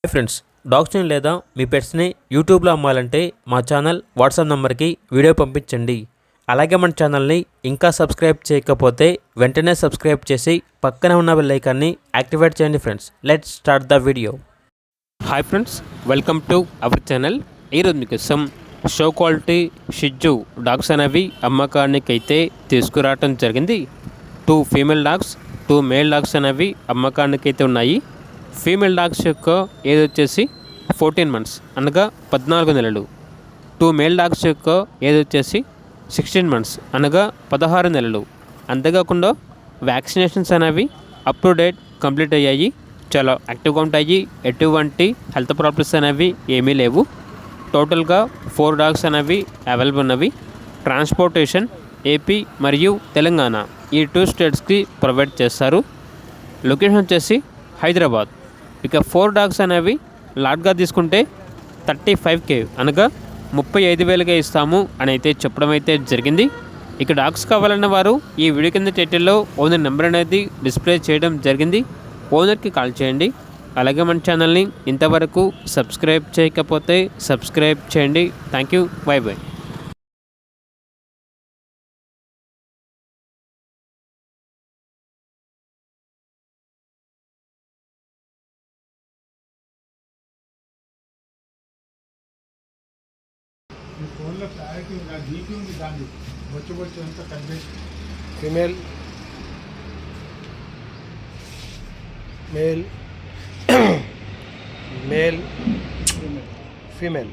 Hi friends, డాగ్స్ని లేదా మీ పెట్స్ని యూట్యూబ్లో అమ్మాలంటే మా ఛానల్ వాట్సాప్ నెంబర్కి వీడియో పంపించండి. అలాగే మన ఛానల్ని ఇంకా సబ్స్క్రైబ్ చేయకపోతే వెంటనే సబ్స్క్రైబ్ చేసి పక్కనే ఉన్న బెల్ ఐకాన్ని యాక్టివేట్ చేయండి. Friends, let's start the video. Hi friends, welcome to our channel. ఈరోజు మీకోసం షో క్వాలిటీ షిజ్జు డాగ్స్ అనేవి అమ్మకానికి అయితే తీసుకురావటం జరిగింది. 2 ఫీమేల్ డాగ్స్, 2 మేల్ డాగ్స్ అనేవి అమ్మకానికి అయితే ఉన్నాయి. ఫీమేల్ డాగ్స్ యొక్క ఏజ్ వచ్చేసి 14 మంత్స్ అనగా 14 నెలలు. 2 మేల్ డాగ్స్ యొక్క ఏజ్ వచ్చేసి 16 మంత్స్ అనగా 16 నెలలు. అంతేకాకుండా వ్యాక్సినేషన్స్ అనేవి అప్ టు డేట్ కంప్లీట్ అయ్యాయి. చాలా యాక్టివ్గా ఉంటాయి. ఎటువంటి హెల్త్ ప్రాబ్లమ్స్ అనేవి ఏమీ లేవు. టోటల్గా 4 డాగ్స్ అనేవి అవైలబుల్ ఉన్నవి. ట్రాన్స్పోర్టేషన్ ఏపీ మరియు తెలంగాణ ఈ 2 స్టేట్స్కి ప్రొవైడ్ చేస్తారు. లొకేషన్ వచ్చేసి హైదరాబాద్. ఇక 4 డాగ్స్ అనేవి లాట్గా తీసుకుంటే 35K అనగా 35,000గా ఇస్తాము అని అయితే చెప్పడం అయితే జరిగింది. ఇక డాగ్స్ కావాలన్న వారు ఈ వీడియో కింద టైటిల్లో ఓనర్ నెంబర్ అనేది డిస్ప్లే చేయడం జరిగింది. ఓనర్కి కాల్ చేయండి. అలాగే మన ఛానల్ని ఇంతవరకు సబ్స్క్రైబ్ చేయకపోతే సబ్స్క్రైబ్ చేయండి. Thank you. By by. ఈ ఫోన్లో క్లారిటీ ఉంది, డీపీ ఉంది, దాన్ని బొచ్చు అంతా కలిపేసి ఫీమేల్ మేల్ మేల్ ఫీమేల్